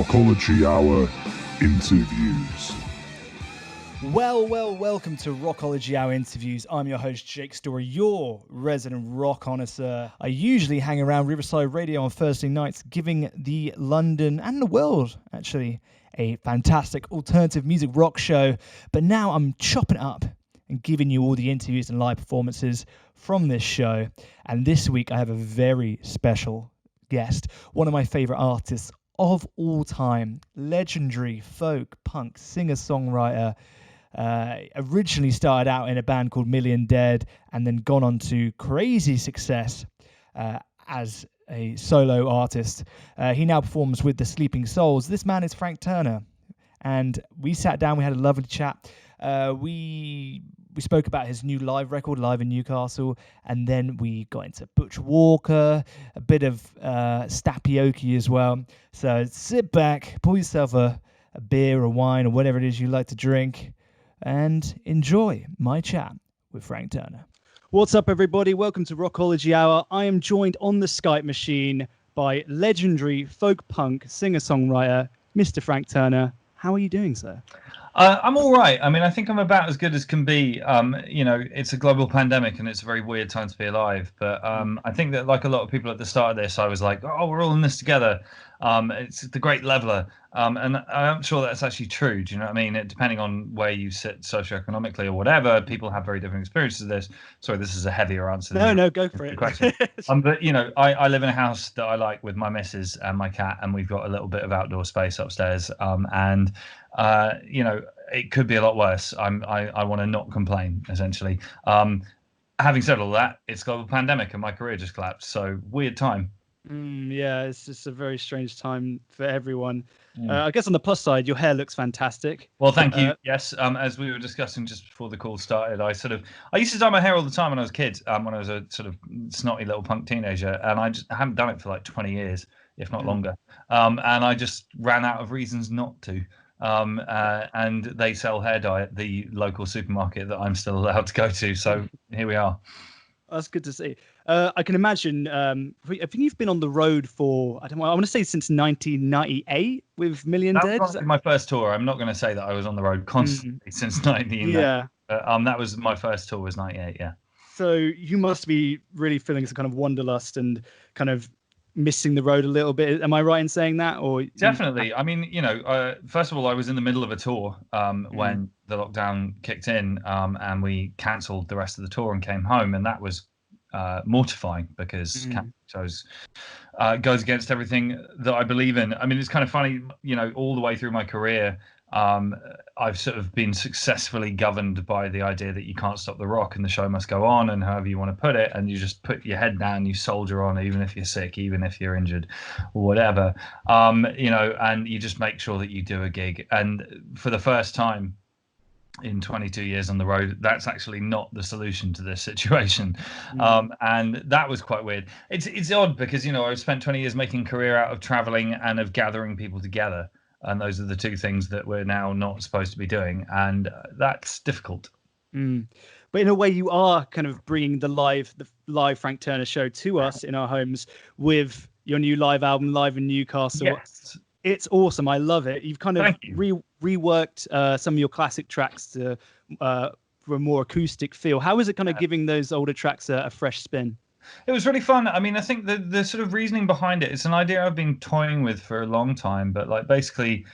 Rockology Hour Interviews. Welcome to Rockology Hour Interviews. I'm your host, Jake Story, your resident rock connoisseur. I usually hang around Riverside Radio on Thursday nights, giving the London and the world, actually, a fantastic alternative music rock show. But now I'm chopping it up and giving you all the interviews and live performances from this show. And this week I have a very special guest, one of my favorite artists of all time, legendary folk punk singer-songwriter. Originally started out in a band called Million Dead and then gone on to crazy success as a solo artist. He now performs with the Sleeping Souls. This man is Frank Turner, and we sat down, we had a lovely chat. We spoke about his new live record, Live in Newcastle, and then we got into Butch Walker, a bit of Stappoke as well. So sit back, pour yourself a beer or wine or whatever it is you like to drink, and enjoy my chat with Frank Turner. What's up, everybody? Welcome to Rockology Hour. I am joined on the Skype machine by legendary folk punk singer-songwriter, Mr. Frank Turner. How are you doing, sir? I'm all right. I mean, I think I'm about as good as can be. It's a global pandemic and it's a very weird time to be alive. But I think that, like a lot of people at the start of this, I was like, oh, we're all in this together. It's the great leveler. And I'm sure that's actually true. Do you know what I mean? Depending on where you sit socioeconomically or whatever, people have very different experiences of this. Sorry, this is a heavier answer. No, go for it. Question. But, I live in a house that I like with my missus and my cat, and we've got a little bit of outdoor space upstairs. It could be a lot worse. I want to not complain, essentially. Having said all that, it's global pandemic and my career just collapsed. So weird time. Yeah, it's just a very strange time for everyone. I guess on the plus side, your hair looks fantastic. Well, thank you. Yes, as we were discussing just before the call started, I used to dye my hair all the time when I was a kid, when I was a sort of snotty little punk teenager, and I haven't done it for like 20 years, if not longer. And I just ran out of reasons not to. And they sell hair dye at the local supermarket that I'm still allowed to go to. So here we are. That's good to see. I can imagine. I think you've been on the road for, I want to say since 1998 with Million Dead. That was my first tour. I'm not going to say that I was on the road constantly since 1998. Yeah. That was my first tour was 98. Yeah. So you must be really feeling some kind of wanderlust and kind of missing the road a little bit. Am I right in saying that? Or definitely. I mean, first of all, I was in the middle of a tour when the lockdown kicked in, and we cancelled the rest of the tour and came home, and that was mortifying because shows goes against everything that I believe in. I mean, it's kind of funny, all the way through my career, I've sort of been successfully governed by the idea that you can't stop the rock and the show must go on, and however you want to put it, and you just put your head down, you soldier on, even if you're sick, even if you're injured or whatever, and you just make sure that you do a gig. And for the first time in 22 years on the road, that's actually not the solution to this situation. And that was quite weird. It's odd because, I've spent 20 years making a career out of traveling and of gathering people together. And those are the two things that we're now not supposed to be doing. And that's difficult. But in a way, you are kind of bringing the live Frank Turner show to us in our homes with your new live album, Live in Newcastle. Yes. It's awesome. I love it. You've kind of reworked some of your classic tracks for a more acoustic feel. How is it kind of giving those older tracks a fresh spin? It was really fun. I mean, I think the sort of reasoning behind it, it's an idea I've been toying with for a long time, but like basically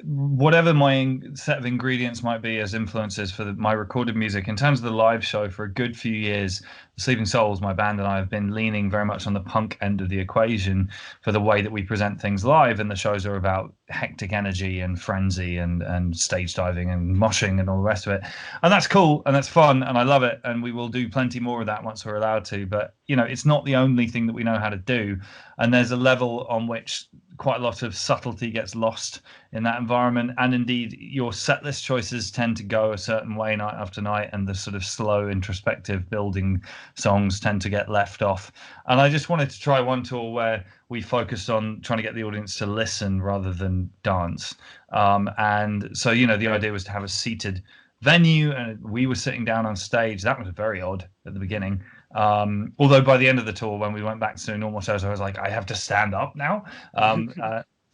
whatever my set of ingredients might be as influences for my recorded music, in terms of the live show for a good few years, the Sleeping Souls, my band, and I have been leaning very much on the punk end of the equation for the way that we present things live, and the shows are about hectic energy and frenzy and stage diving and moshing and all the rest of it. And that's cool and that's fun and I love it, and we will do plenty more of that once we're allowed to, but it's not the only thing that we know how to do, and there's a level on which quite a lot of subtlety gets lost in that environment, and indeed your set list choices tend to go a certain way night after night, and the sort of slow introspective building songs tend to get left off. And I just wanted to try one tour where we focused on trying to get the audience to listen rather than dance, and so the idea was to have a seated venue, and we were sitting down on stage. That was very odd at the beginning. Although by the end of the tour, when we went back to normal shows, I was like, I have to stand up now.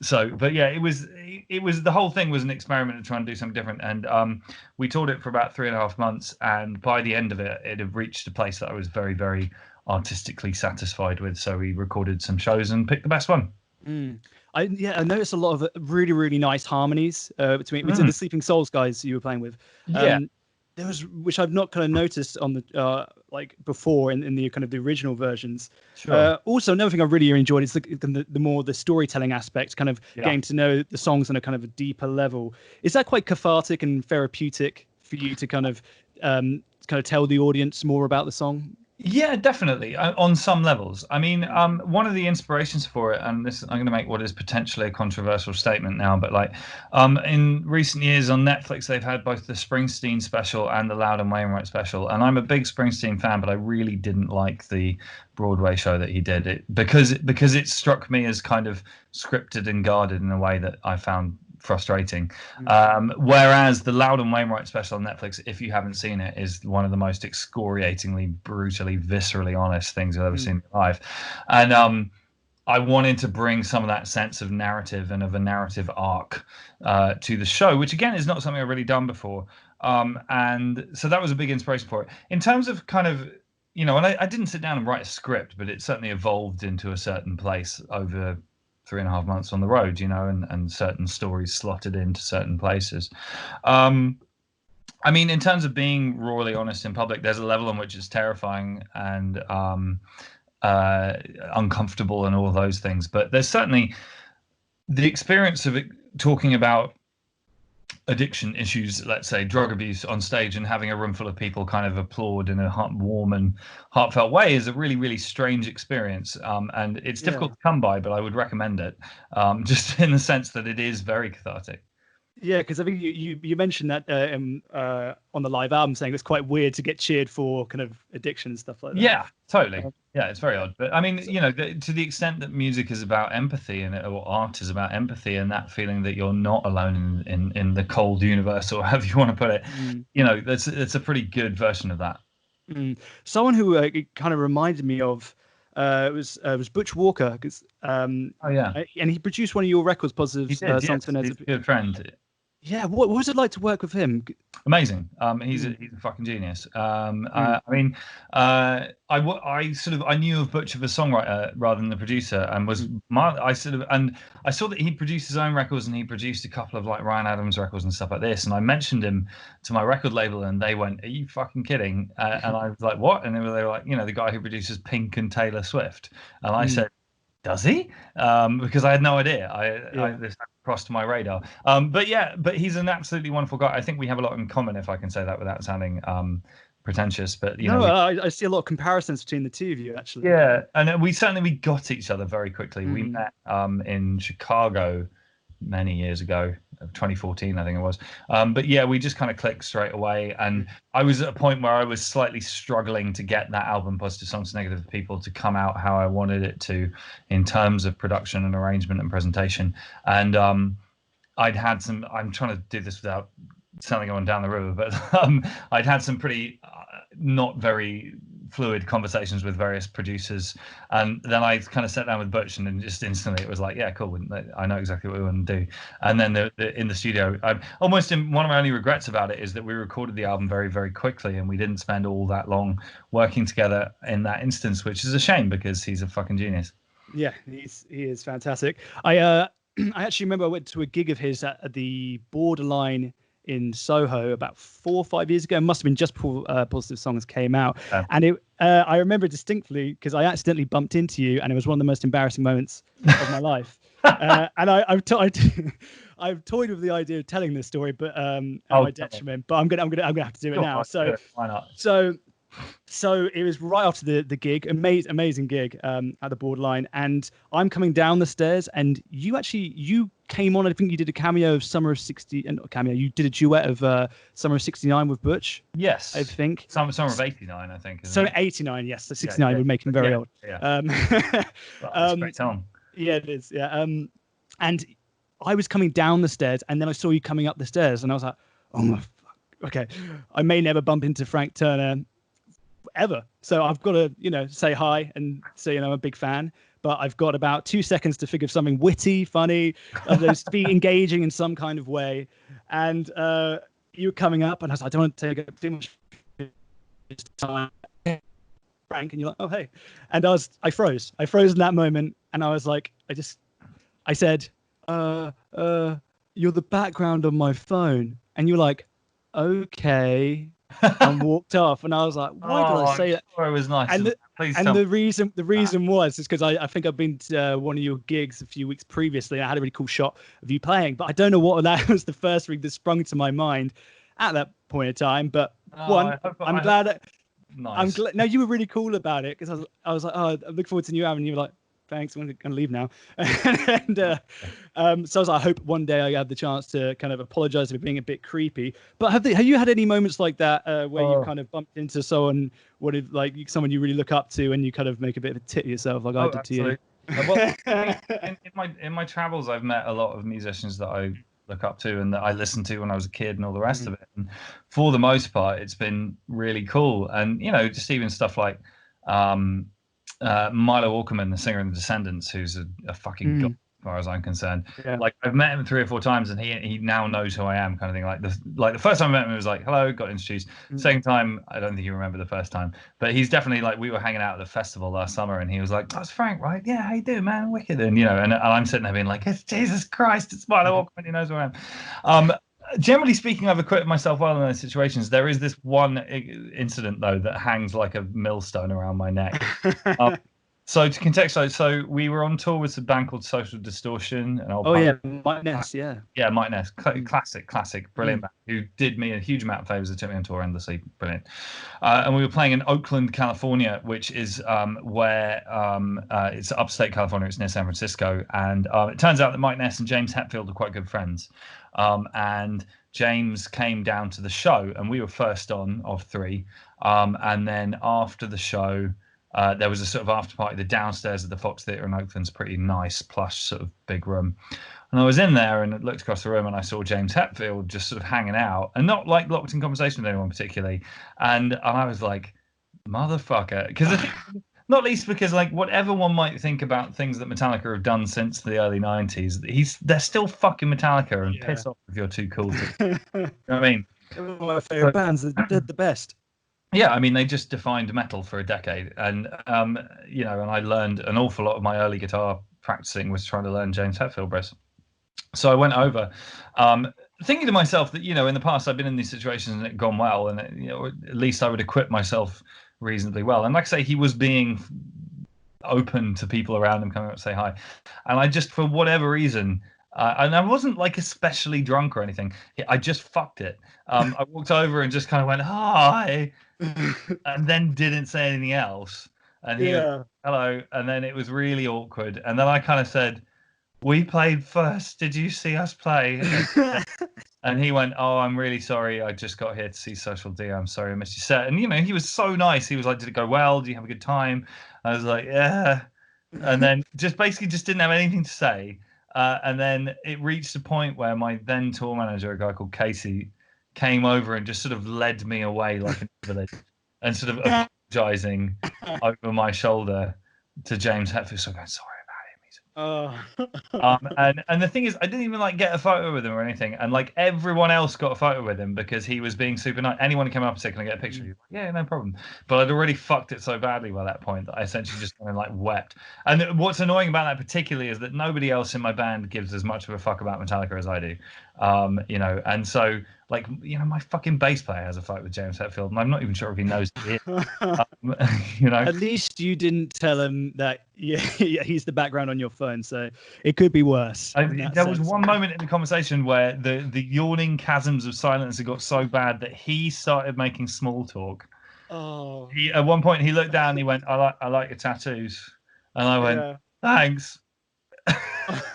So, but yeah, it was the whole thing was an experiment to try and do something different, and we toured it for about 3.5 months, and by the end of it, it had reached a place that I was very, very artistically satisfied with. So we recorded some shows and picked the best one. I noticed a lot of really, really nice harmonies between the Sleeping Souls guys you were playing with. Yeah. There was, which I've not kind of noticed on the like before in the kind of the original versions. Sure. Also, another thing I really enjoyed is the more the storytelling aspect, kind of getting to know the songs on a kind of a deeper level. Is that quite cathartic and therapeutic for you to kind of tell the audience more about the song? Yeah, definitely. On some levels. I mean, one of the inspirations for it, and this, I'm going to make what is potentially a controversial statement now, but like, in recent years on Netflix, they've had both the Springsteen special and the Loud and Wainwright special, and I'm a big Springsteen fan, but I really didn't like the Broadway show that he did, because it struck me as kind of scripted and guarded in a way that I found frustrating. Whereas the Loud and Wainwright special on Netflix, if you haven't seen it, is one of the most excoriatingly, brutally, viscerally honest things I've ever seen in my life. And I wanted to bring some of that sense of narrative and of a narrative arc to the show, which again is not something I've really done before. And so that was a big inspiration for it. In terms of kind of, and I didn't sit down and write a script, but it certainly evolved into a certain place over 3.5 months on the road, and certain stories slotted into certain places. I mean, in terms of being rawly honest in public, there's a level on which it's terrifying and uncomfortable and all those things. But there's certainly the experience of it, talking about addiction issues, let's say drug abuse on stage, and having a room full of people kind of applaud in a warm and heartfelt way is a really, really strange experience. And it's difficult to come by, but I would recommend it, just in the sense that it is very cathartic. Yeah, because I think you mentioned that on the live album, saying it's quite weird to get cheered for kind of addiction and stuff like that. Yeah, totally. Yeah, it's very odd. But I mean, to the extent that music is about empathy or art is about empathy and that feeling that you're not alone in the cold universe, or however you want to put it, it's a pretty good version of that. Someone who kind of reminded me of was Butch Walker, because and he produced one of your records, Positive Songs for Nerds. He's a good friend. Yeah, what was it like to work with him? Amazing. He's a fucking genius. I mean, I knew of Butch as a songwriter rather than the producer, and I saw that he produced his own records, and he produced a couple of like Ryan Adams records and stuff like this. And I mentioned him to my record label, and they went, "Are you fucking kidding?" And I was like, "What?" And they were like, the guy who produces Pink and Taylor Swift. And I said, "Does he?" Because I had no idea. This crossed my radar. But he's an absolutely wonderful guy. I think we have a lot in common, if I can say that without sounding pretentious. But I see a lot of comparisons between the two of you, actually. Yeah, and we got each other very quickly. We met in Chicago many years ago, 2014 I think it was, but yeah, we just kind of clicked straight away, and I was at a point where I was slightly struggling to get that album Positive Songs for Negative People to come out how I wanted it to, in terms of production and arrangement and presentation. And I'm trying to do this without selling on down the river, but I'd had some pretty not very fluid conversations with various producers, and then I kind of sat down with Butch, and then just instantly it was like, yeah, cool, I know exactly what we want to do. And then in the studio, one of my only regrets about it is that we recorded the album very, very quickly, and we didn't spend all that long working together in that instance, which is a shame because he's a fucking genius. Yeah, he is fantastic. I actually remember I went to a gig of his at the Borderline in Soho about 4 or 5 years ago. It must have been just before Positive Songs came out. And I remember distinctly because I accidentally bumped into you, and it was one of the most embarrassing moments of my life. And I've toyed with the idea of telling this story, but at my detriment. But I'm gonna have to do it now. So why not? So it was right after the gig, amazing gig at the Borderline, and I'm coming down the stairs, and you came on. I think you did a cameo of Summer of '60, and not a cameo. You did a duet of Summer of '69 with Butch. Yes, I think Summer of '89. I think. So '89, yes. So '69 would make him very old. Yeah. That's a great song. Yeah, it is. Yeah. And I was coming down the stairs, and then I saw you coming up the stairs, and I was like, oh my fuck. Okay, I may never bump into Frank Turner ever, so I've got to say hi and say I'm a big fan. but I've got about 2 seconds to think of something witty, funny, to be engaging in some kind of way. And you were coming up, and I was like, I don't want to take up too much time, Frank. And you're like, oh, hey. And I froze in that moment. And I was like, I said, you're the background on my phone. And you're like, okay. And walked off. And I was like, why did I say that? Sure it was nice. And the reason was because I think I've been to one of your gigs a few weeks previously. And I had a really cool shot of you playing, but I don't know what that was the first thing that sprung to my mind at that point in time. But I'm glad. Nice. No, you were really cool about it, because I was like, oh, I look forward to new album. And you were like, thanks, I'm going to leave now. And so I was like, I hope one day I have the chance to kind of apologize for being a bit creepy. But have you had any moments like that where you kind of bumped into someone, someone you really look up to, and you kind of make a bit of a tit yourself like I did absolutely. to you? Well, in my travels, I've met a lot of musicians that I look up to and that I listened to when I was a kid and all the rest of it. And for the most part, it's been really cool. And, just even stuff like Milo Walkerman, the singer in The Descendants, who's a fucking god, as far as I'm concerned. Yeah. Like, I've met him 3 or 4 times, and he now knows who I am, kind of thing. Like the first time I met him, it was like, hello, got introduced. Second time, I don't think you remember the first time, but he's definitely like, we were hanging out at the festival last summer, and he was like, that's Frank, right? Yeah, how you doing, man? Wicked. And and I'm sitting there being like, it's Jesus Christ, it's Milo Walkerman, he knows who I am. Generally speaking, I've acquitted myself well in those situations. There is this one incident, though, that hangs like a millstone around my neck. So to contextualize, we were on tour with a band called Social Distortion. Mike Ness, yeah. Yeah, Mike Ness, classic, brilliant band, who did me a huge amount of favors. They took me on tour endlessly, brilliant. And we were playing in Oakland, California, which is where it's upstate California. It's near San Francisco. And it turns out that Mike Ness and James Hetfield are quite good friends. And James came down to the show, and we were first on of 3. And then after the show, there was a sort of after party. The downstairs of the Fox Theatre in Oakland's pretty nice, plush, sort of big room. And I was in there and looked across the room, and I saw James Hetfield just sort of hanging out, and not like locked in conversation with anyone particularly. And I was like, motherfucker, because I think, not least because, like, whatever one might think about things that Metallica have done since the early 90s, they're still fucking Metallica, and piss off if you're too cool to. You know what I mean? One of my favorite bands. They're the best. Yeah, I mean, they just defined metal for a decade. And, and I learned an awful lot of my early guitar practicing was trying to learn James Hetfield riffs. So I went over thinking to myself that, in the past I've been in these situations and it had gone well, and, at least I would equip myself reasonably well. And like I say, he was being open to people around him coming up to say hi. And I just, for whatever reason, and I wasn't like especially drunk or anything, I just fucked it. I walked over and just kind of went, hi, and then didn't say anything else. And he went, hello. And then it was really awkward. And then I kind of said, we played first. Did you see us play? And he went, oh, I'm really sorry. I just got here to see Social D. I'm sorry I missed your set. And, he was so nice. He was like, did it go well? Did you have a good time? I was like, yeah. And then just didn't have anything to say. And then it reached a point where my then tour manager, a guy called Casey, came over and just sort of led me away like an village, and sort of apologizing over my shoulder to James Hetfield. So I'm going, sorry about him. And the thing is, I didn't even like get a photo with him or anything. And like everyone else got a photo with him because he was being super nice. Anyone who came up and said, can I get a picture of you? Yeah, no problem. But I'd already fucked it so badly by that point that I essentially just kind of like wept. And what's annoying about that particularly is that nobody else in my band gives as much of a fuck about Metallica as I do. And so like, my fucking bass player has a fight with James Hetfield, and I'm not even sure if he knows it. At least you didn't tell him that he's the background on your phone, so it could be worse. There was one moment in the conversation where the yawning chasms of silence had got so bad that he started making small talk. Oh. At one point he looked down and he went, I like your tattoos. And I went, thanks.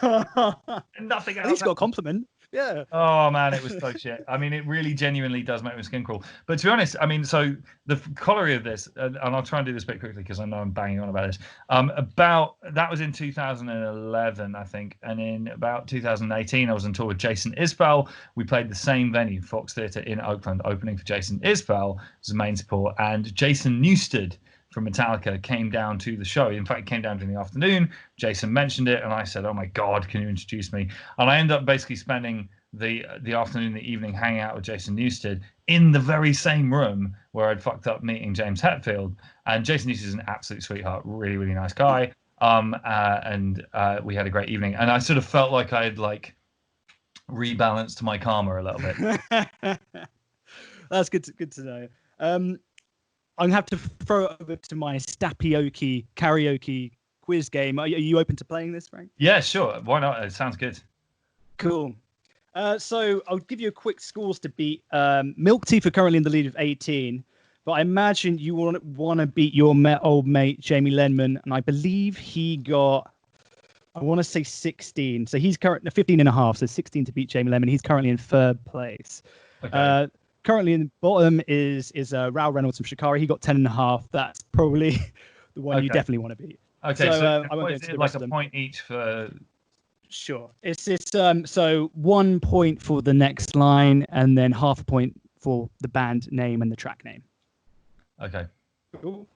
Nothing else. At least got a compliment. Yeah. Oh man, it was so shit. I mean, it really genuinely does make my skin crawl. But to be honest, I mean, so the corollary of this, and I'll try and do this a bit quickly because I know I'm banging on about this. That was in 2011, I think, and in about 2018, I was on tour with Jason Isbell. We played the same venue, Fox Theatre in Oakland, opening for Jason Isbell as the main support, and Jason Newsted, from Metallica came down to the show. In fact, he came down during the afternoon. Jason mentioned it, and I said, "Oh my God, can you introduce me?" And I ended up basically spending the afternoon, the evening, hanging out with Jason Newsted in the very same room where I'd fucked up meeting James Hetfield. And Jason Newsted is an absolute sweetheart, really, really nice guy. And we had a great evening, and I sort of felt like I had like rebalanced my karma a little bit. That's good to know. I'm gonna have to throw it over to my Stappoke karaoke quiz game. Are you open to playing this, Frank? Yeah, sure. Why not? It sounds good. Cool. So I'll give you a quick scores to beat. Milk Teeth are currently in the lead of 18, but I imagine you want to beat your old mate Jamie Lenman, and I believe he got, I want to say 16. So he's currently 15 and a half, so 16 to beat Jamie Lenman. He's currently in third place. Okay. Currently in the bottom is Rao Reynolds from Shikari. He got 10 and a half. That's probably the one you definitely want to beat. Okay, so I won't go into the like rest of a them. point each for. Sure. It's so 1 point for the next line, and then half a point for the band name and the track name. Okay. Cool.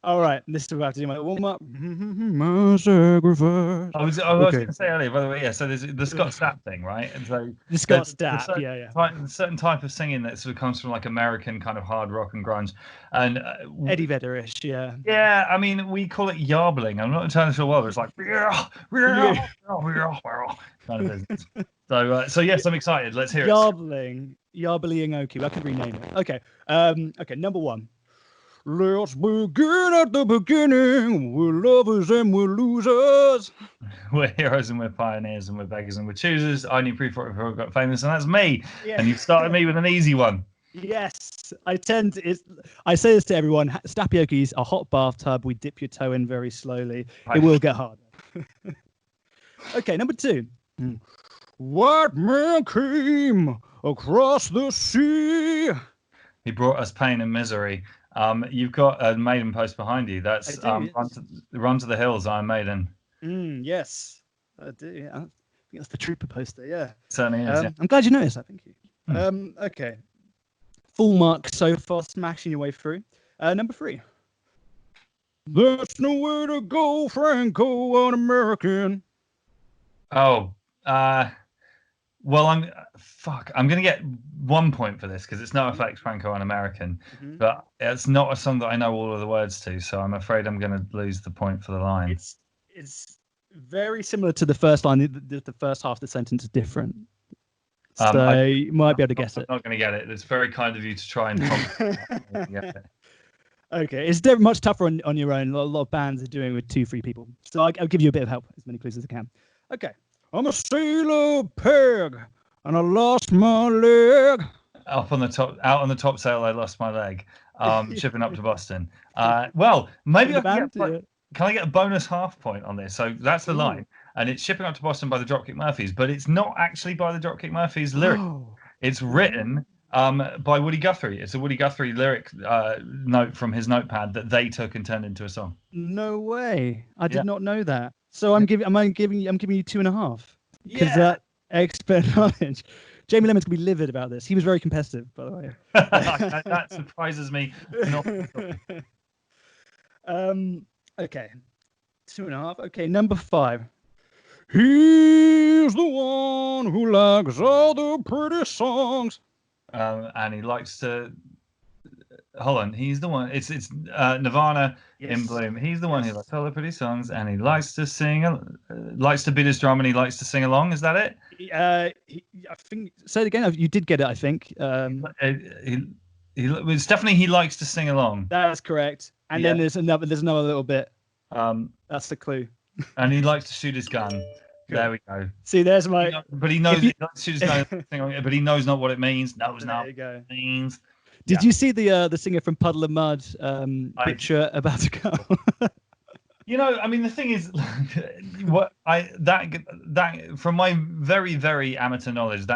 All right. This is about to do my warm up. My sacrifice. I was going to say earlier, by the way, yeah. So there's the Scott Stapp thing, right? And so The Scott there's Stapp, yeah. certain type of singing that sort of comes from like American kind of hard rock and grunge, and Eddie Vedder-ish, yeah. yeah, I mean we call it yarbling. I'm not entirely sure why, but it's like kind of business. So yes, I'm excited. Let's hear it. Yarbling Oki. I could rename it. Okay. Okay. Number 1. Let's begin at the beginning. We're lovers and we're losers. We're heroes and we're pioneers and we're beggars and we're choosers. I knew before I got famous, and that's me. Yeah. And you started me with an easy one. Yes, I say this to everyone. Stappoke is a hot bathtub. We dip your toe in very slowly. Right. It will get harder. Okay, number 2. White man came across the sea. He brought us pain and misery. You've got a Maiden post behind you. That's I do, yes. Run to the Hills, Iron Maiden. Yes, I do. Yeah. I think that's the Trooper poster. Yeah, Certainly is. Yeah. I'm glad you noticed that. Thank you. Okay, full mark so far, smashing your way through. Number 3. There's no way to go, Franco, an American. Oh, well, I'm gonna get 1 point for this because it's no effect Franco on American, but it's not a song that I know all of the words to, so I'm afraid I'm gonna lose the point for the line. It's very similar to the first line. The first half of the sentence is different, so you might be able to guess it. I'm not gonna get it. It's very kind of you to try and get it. Okay, it's much tougher on your own. A lot of bands are doing with 2-3 people, so I'll give you a bit of help, as many clues as I can. Okay. I'm a sailor peg, and I lost my leg. Out on the top sail, I lost my leg. Shipping up to Boston. Well, maybe can I get a bonus half point on this? So that's the line, and it's Shipping Up to Boston by the Dropkick Murphys, but it's not actually by the Dropkick Murphys lyric. It's written by Woody Guthrie. It's a Woody Guthrie lyric note from his notepad that they took and turned into a song. No way! I did not know that. So I'm giving you 2.5 because that expert knowledge. Jamie Lemon's gonna be livid about this. He was very competitive, by the way. That surprises me. Not. Okay, 2.5. Okay, number 5. He's the one who likes all the pretty songs. And he likes to. Hold on, he's the one. It's Nirvana in Bloom. He's the one who likes all the pretty songs, and he likes to sing, likes to beat his drum, and he likes to sing along. Is that it? I think. Say it again. You did get it, I think. It's definitely he likes to sing along. That's correct. And then there's another little bit. That's the clue. And he likes to shoot his gun. Cool. There we go. See, there's my. But he knows he likes to shoot his gun, but he knows not what it means. Knows not what it means. Did you see the singer from Puddle of Mud picture about to go? I mean, the thing is, that from my very, very amateur knowledge,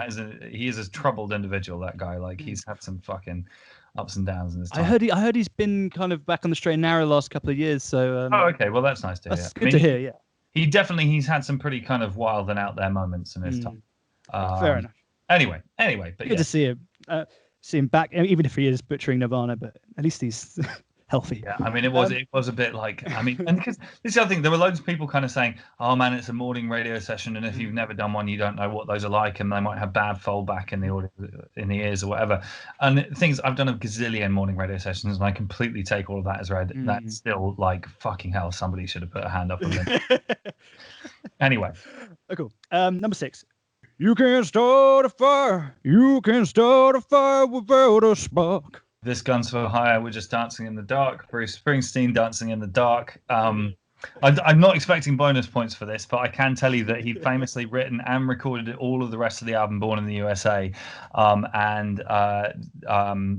he is a troubled individual. That guy, like, he's had some fucking ups and downs in his time. I heard he's been kind of back on the straight and narrow the last couple of years. So. Okay. Well, that's nice to hear. That's good to hear. Yeah. He's had some pretty kind of wild and out there moments in his time. Fair enough. Anyway, but good to see him. See him back, even if he is butchering Nirvana, but at least he's healthy. Yeah, I mean, it was a bit like, I mean, and because this is the other thing, there were loads of people kind of saying, oh man, it's a morning radio session, and if you've never done one, you don't know what those are like, and they might have bad foldback in the audio, in the ears or whatever. And things, I've done a gazillion morning radio sessions, and I completely take all of that as read. That's still like, fucking hell, somebody should have put a hand up on it. Anyway. Oh, cool. Number 6. You can start a fire. You can start a fire without a spark. This Guns for Hire, We're Just Dancing in the Dark. Bruce Springsteen, Dancing in the Dark. I'm not expecting bonus points for this, but I can tell you that he famously written and recorded all of the rest of the album Born in the USA. And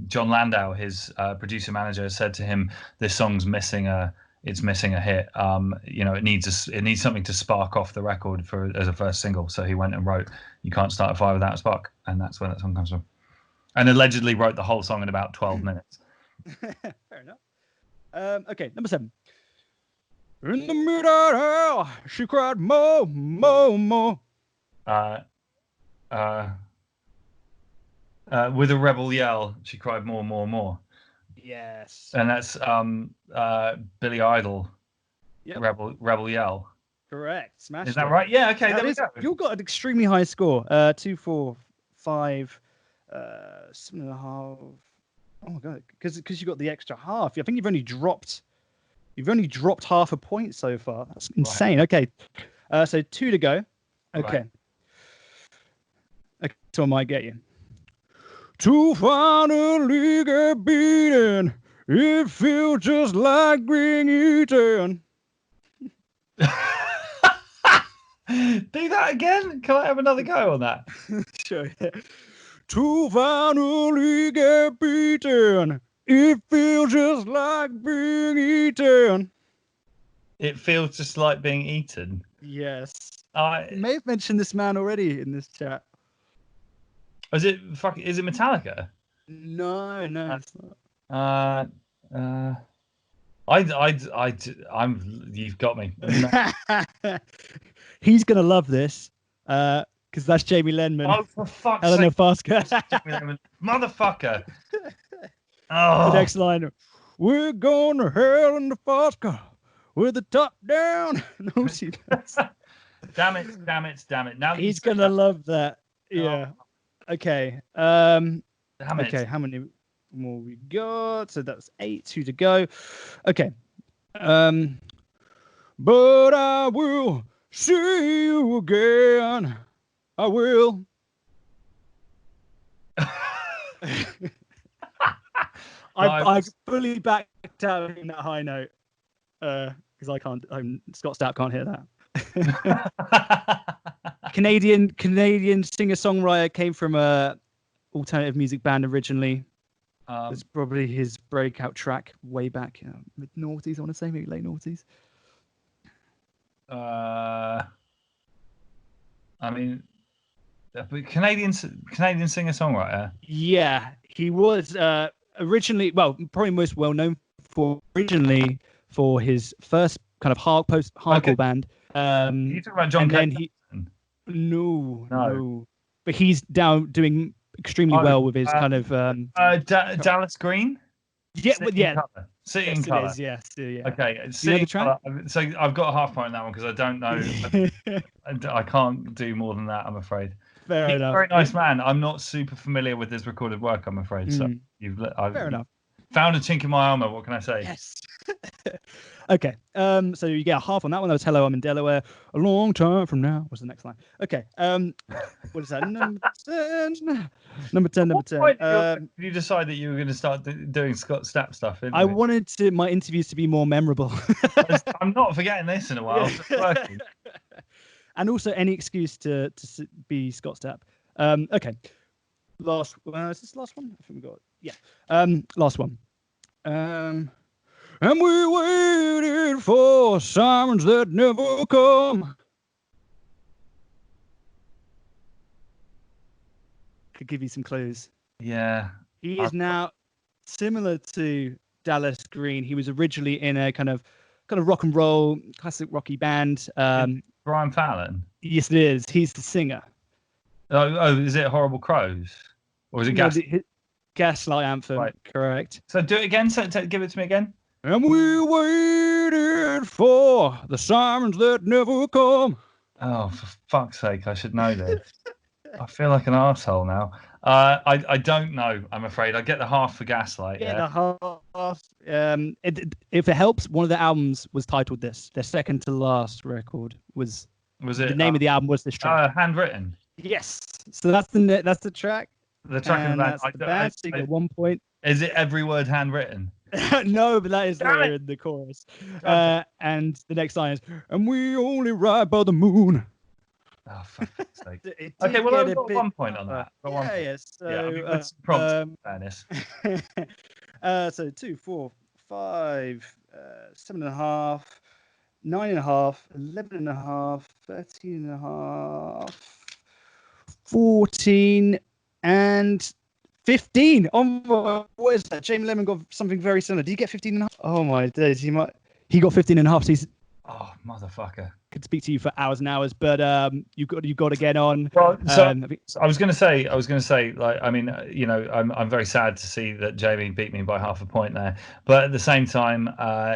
John Landau, his producer manager, said to him, this song's missing a hit. It needs something to spark off the record as a first single. So he went and wrote You Can't Start a Fire Without a Spark, and that's where that song comes from. And allegedly wrote the whole song in about 12 minutes. Fair enough. Okay, number 7. In the midnight, she cried more, more, more. With a rebel yell, she cried more, more, more. Yes. And that's Billy Idol. Yep. Rebel Yell. Correct. Smash. Is that right? Yeah. Okay. There we go. You've got an extremely high score. 2, 4, 5, 7.5. Oh my god! Because you got the extra half. I think you've only dropped half a point so far. That's insane. Right. Okay. So 2 to go. Okay. Right. Okay. So I might get you. To finally get beaten, it feels just like being eaten. Do that again? Can I have another go on that? Sure. Yeah. To finally get beaten, it feels just like being eaten. It feels just like being eaten. Yes. I may have mentioned this man already in this chat. Is it Metallica? No, it's not. You've got me. He's gonna love this, because that's Jamie Lenman. Oh, for fuck's sake! Eleanor Fasker. Motherfucker. Oh. The next line: we're going to hell in the Fasker with the top down. No, she does. Damn it! Now he's gonna love that. Yeah. Oh. Okay. Damn it. Okay. How many more we got? So that's 8. 2 to go. Okay. But I will see you again. I will. I fully backed out in that high note because I can't. Scott Stapp can't hear that. Canadian singer-songwriter, came from a alternative music band originally. It's probably his breakout track way back mid-noughties, I want to say, maybe late noughties. I mean, Canadian singer-songwriter. Yeah, he was originally, probably most well known for his first kind of hardcore band. You talking about John Cage? No. But he's doing extremely well with his kind of Dallas Green. Yeah, City in Colour. Yes, yeah. Okay, City in Colour. So I've got a half point on that one because I don't know. I can't do more than that, I'm afraid. Fair enough. Very nice man. I'm not super familiar with his recorded work, I'm afraid. So I've fair enough. Found a chink in my armor. What can I say? Yes. Okay. So you get a half on that one. That was Hello, I'm in Delaware. A long time from now. What's the next line? Okay. What is that? Number 10. Did you decide that you were going to start doing Scott Stapp stuff? I wanted my interviews to be more memorable. I'm not forgetting this in a while. It's working. And also any excuse to be Scott Stapp. Okay. Is this the last one? I think we got last one. And we waited for sirens that never come. Could give you some clues. Yeah. He is now similar to Dallas Green. He was originally in a kind of rock and roll, classic rocky band. Brian Fallon? Yes, it is. He's the singer. Oh, is it Horrible Crows? Or is it Gaslight Anthem? Right. Correct. So do it again. So give it to me again. And we waited for the sirens that never come. Oh, for fuck's sake, I should know this. I feel like an arsehole now. I don't know, I'm afraid. I get the half for Gaslight. Yeah, the half. If it helps, one of the albums was titled this. Their second to last record was it the name of the album was this track. Handwritten. Yes. So that's the track. The track in the band. That's the band. So you get 1 point. Is it every word handwritten? No, but that is later in the chorus. And the next line is, and we only ride by the moon. Oh, for fuck's sake. Okay, well, I've got 1 point on that. Yeah. So, I mean, with some prompt fairness. So 2, 4, 5, 7.5, 9.5, 11.5, 13.5, 14, and 15. Oh, what is that? Jamie Lemon got something very similar. Did he get 15.5? Oh my days, he got 15.5. So he's motherfucker. Could speak to you for hours and hours, but you got to get on. Well, so I was going to say, like, I mean, you know, I'm very sad to see that Jamie beat me by half a point there, but at the same time,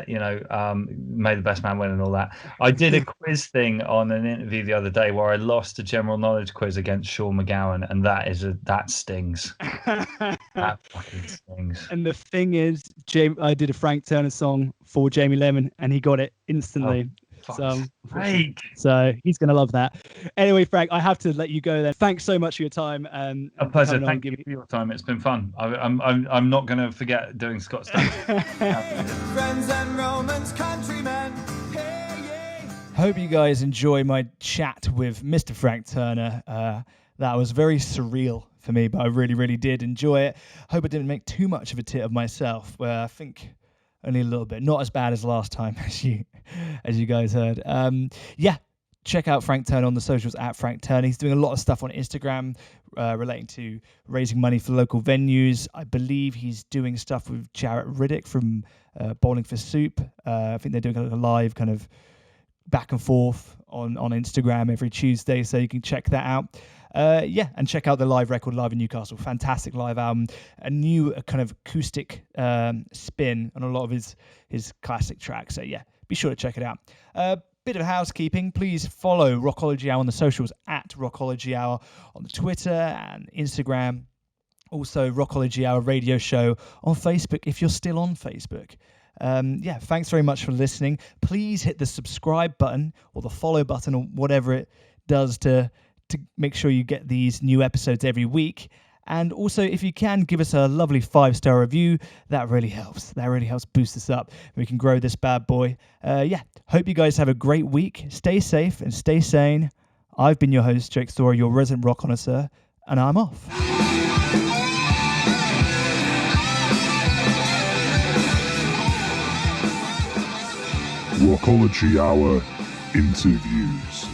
you know, may the best man win and all that. I did a quiz thing on an interview the other day where I lost a general knowledge quiz against Sean McGowan, and that stings. That fucking stings. And the thing is, I did a Frank Turner song for Jamie Lemon, and he got it instantly. So he's going to love that. Anyway, Frank, I have to let you go then. Thanks so much for your time. A pleasure. Thank you for your time. It's been fun. I'm not going to forget doing Scott Stapp. Friends and Romans, countrymen. Hey, yeah. Hope you guys enjoy my chat with Mr. Frank Turner. That was very surreal for me, but I really, really did enjoy it. Hope I didn't make too much of a tit of myself. I think only a little bit, not as bad as last time, as you guys heard. Check out Frank Turner on the socials at Frank Turner. He's doing a lot of stuff on Instagram relating to raising money for local venues. I believe he's doing stuff with Jarrett Riddick from Bowling for Soup. I think they're doing a live kind of back and forth on Instagram every Tuesday, so you can check that out. And check out the live record, Live in Newcastle. Fantastic live album. A new kind of acoustic spin on a lot of his classic tracks. So be sure to check it out. Bit of housekeeping. Please follow Rockology Hour on the socials at Rockology Hour on the Twitter and Instagram. Also, Rockology Hour radio show on Facebook if you're still on Facebook. Thanks very much for listening. Please hit the subscribe button or the follow button or whatever it does to make sure you get these new episodes every week. And also, if you can, give us a lovely 5-star review. That really helps. That really helps boost us up. We can grow this bad boy. Hope you guys have a great week. Stay safe and stay sane. I've been your host, Jake Story, your resident rock connoisseur, and I'm off. Rockology Hour Interviews.